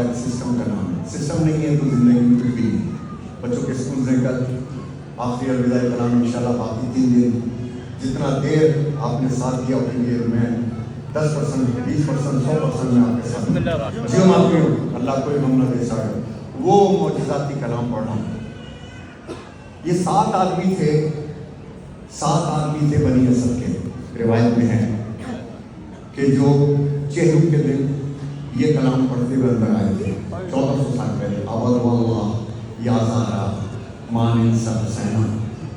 पड़ा है सिस्टम का नाम है। सिस्टम नहीं है तो जिंदगी में कुछ भी नहीं। बच्चों के स्कूल से कल आखिरी अलविदाई कलाम इंशाल्लाह बाकी 3 दिन जितना देर आपने साथ दिया उसके लिए मैं 10%, 20%, 100% में आपके साथ जो माफी हो अल्लाह कोई हम न दे सके वो मौजूदाती कलाम पढ़ा। ये 7 आदमी थे, 7 आदमी थे बनी असद के। रिवायत में है कि जो चेहरों के दिन ये कलाम पढ़ते हुए अंदर आए थे 1400 साल पहले। अवद या ज़हरा मान सब हुसैना,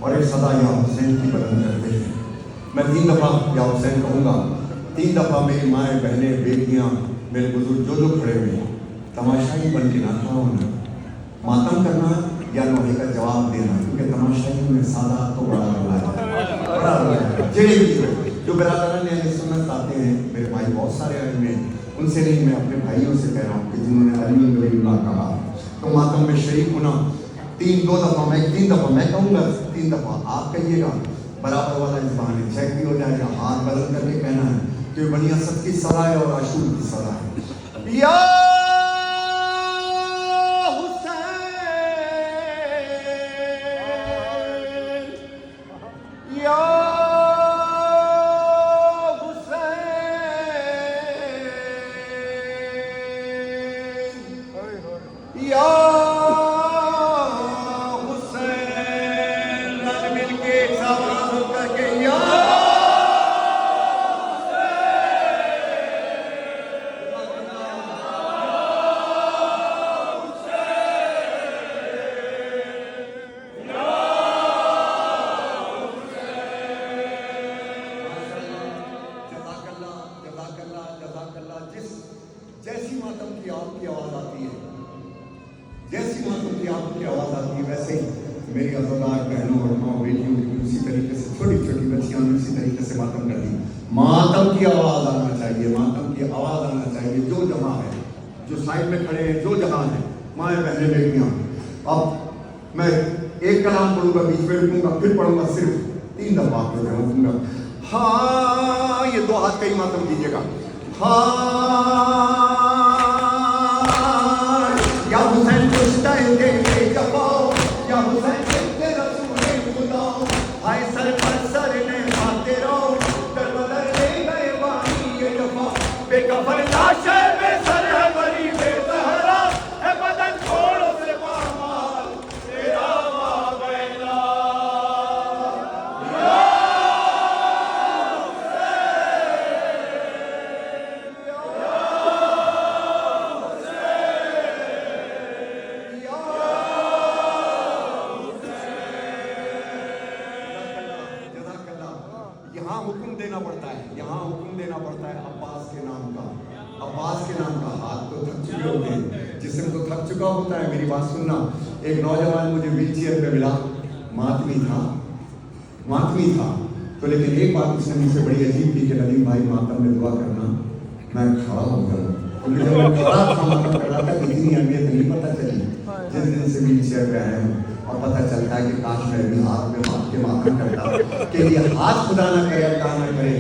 और एक सदा या हुसैन की बुलंद करते थे। मैं 3 दफ़ा या हुसैन कहूँगा, 3 दफ़ा मेरी माएँ, बहनें, बेटियाँ, मेरे बुजुर्ग जो खड़े हुए हैं, तमाशाई बन के ना खड़ा होना, मातम करना या नोहे का जवाब देना, क्योंकि तमाशाई में सादा तो बड़ा रोला है, बड़ा रोला है। जो बिरादरान ने सुन्नत आते हैं, मेरे भाई बहुत सारे आए हुए हैं, उनसे नहीं मैं अपने भाइयों से कह रहा हूँ कि जिन्होंने अली गरीबुल्लाह कहा तो मातम में शरीक होना 2 दफ़ा मैं 3 दफ़ा मैं कहूँगा, 3 दफ़ा आप कहिएगा, बराबर वाला ज़बान है, चेक भी हो जाएगा। हाथ बदल करके कहना है कि बनी असद की सलाह है और आशूर की सलाह है। या जैसी मातम की आपकी आवाज़ आती है, जैसी मातम की आपकी आवाज़ आती है, वैसे ही मेरी अज़ादार बहनों और माँ बेटियों की उसी तरीके से छोटी छोटी बच्चियाँ उसी तरीके से मातम कर दी। मातम की आवाज़ आना चाहिए, मातम की आवाज़ आना चाहिए। जो जहाँ है, जो साइड में खड़े हैं, जो जहाँ है, माएँ, बहनें, बेटियाँ। अब मैं एक कलाम पढ़ूंगा, बीच में रुकूंगा, फिर पढ़ूंगा, सिर्फ 3 दफ़ा आपको कहूँगा। हाँ, ये 2 हाथ का ही मातम कीजिएगा। हाँ या हुसैन पुछता है देखे जवाओ, या हुसैन कहते रसूल खुदा, हाय सर पर सर ने खाते रहो, दरबदर ले गए वाणी ये जफा, बेकफन लाश है बेसर है बरी बेसहारा, है बदन छोड़ो से पामाल तेरा वाबैला। यहाँ हुक्म देना पड़ता है, यहाँ हुक्म देना पड़ता है अब्बास के नाम का। अब्बास के नाम का। हाथ तो थक चुके होते हैं, जिस्म तो थक चुका होता है। मेरी बात सुनना, एक नौजवान मुझे व्हील चेयर पे मिला, मातमी था तो, लेकिन एक बात उसने मुझसे बड़ी अजीब की कि नदीम भाई मातम में दुआ करना। मैं खड़ा हो गया, क्योंकि जब मैं खड़ा था मातम कर रहा था, इतनी अहमियत नहीं पता चली। जिस दिन से व्हील चेयर पे आया हूँ और पता चलता है कि काश मैं भी हाथ में बात के मातम करता, कि ये हाथ खुदा ना करे, अल्लाह ना करे,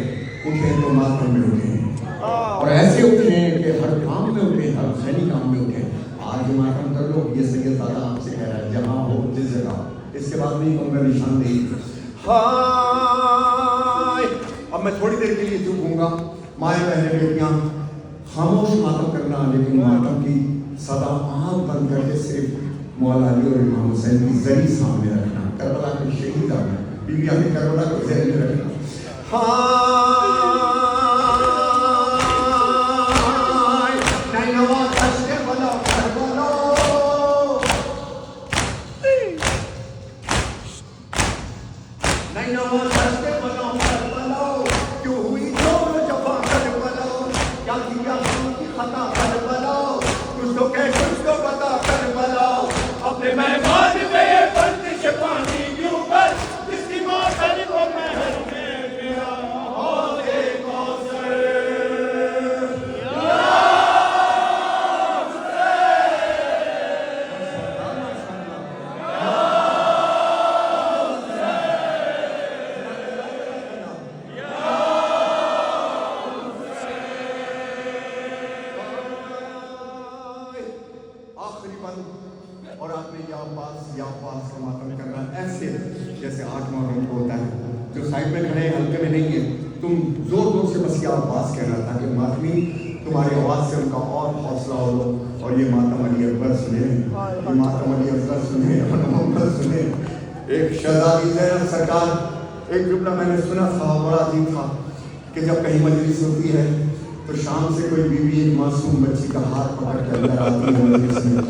उठे तो मातम में उठे, और ऐसे उठे कि हर काम में उठे, हर सैनी काम में उठे। आज मातम कर लो, ये सैयद दादा आपसे कह रहा है, जहाँ हो जिस जगह। इसके बाद नहीं कहूँगा निशानदेही। हाय, अब मैं थोड़ी देर के लिए चुप हूँगा। माएँ, बहनें, बेटियाँ, खामोश मातम करना, लेकिन मातम की सदा आँख बंद करके सिर्फ मौला अली और इमाम हुसैन की जरी सामने रखना। करबला के शहीद आना, बीबियाँ ने करबला को ज़हन में रखना। क्यों हुई जोर जफा करबला, क्या किया की खता करबला, कुछ तो कह कुछ तो बता करबला, अपने मेहमान में ये बंदिश पानी क्यों कर, जिसकी मौत को महल में गया हो देखो آخری بند اور آپ نے یا پاس کا ماتم کرنا ایسے جیسے 8 محرم کو ہوتا ہے. جو سائڈ میں کھڑے ہیں ہلکے میں نہیں ہے, تم زور سے بس یا پاس کہنا تاکہ ماتمی تمہاری آواز سے ان کا اور حوصلہ ہو. اور یہ ماتم علی اکبر سنے, یہ ماتم علی اکبر سنے, محمد سنے. ایک شہزادی زینب سرکار, ایک جملہ میں نے سنا تھا بڑا عجیب تھا کہ جب کہیں مجلس ہوتی ہے تو شام سے کوئی بیوی ایک معصوم بچی کا ہاتھ پکڑ کے اندر آتی ہے مجلس میں,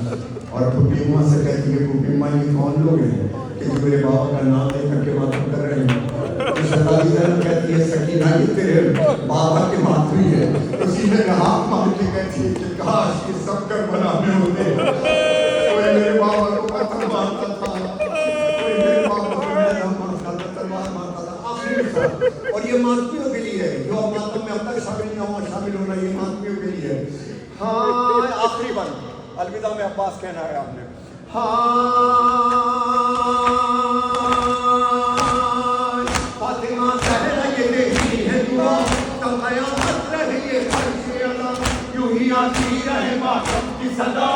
اور پھوپھی ماں سے کہتی ہے پھوپھی ماں یہ کون لوگ ہیں کہ جو میرے بابا کا نام لے کر کے ماتم کر رہے ہیں. تو شہزادی زینب کہتی ہے سکینہ یہ تیرے بابا کے ماتمی ہے. تو سینے میں ہاتھ مار کے کہتی ہے کہ کاش یہ سب کربلا میں ہوتے, کوئی میرے بابا کو پتھر مارتا تھا, کوئی میرے بابا کو میدان مارتا تھا, تلوار مارتا تھا. آخری سال اور یہ ماتمیوں کے لیے ہے جو اب ماتم میں اب تک شامل ہونا, یہ ماتمیوں کے لیے ہے. ہاں آخری بند, الوداع میں عباس کہنا ہے آپ نے. فاطمہ زہرا یہ دیکھی ہے دعا تب قیامت رہے یہ ہر سے ادا, یوں ہی آتی رہے ماتم کی صدا.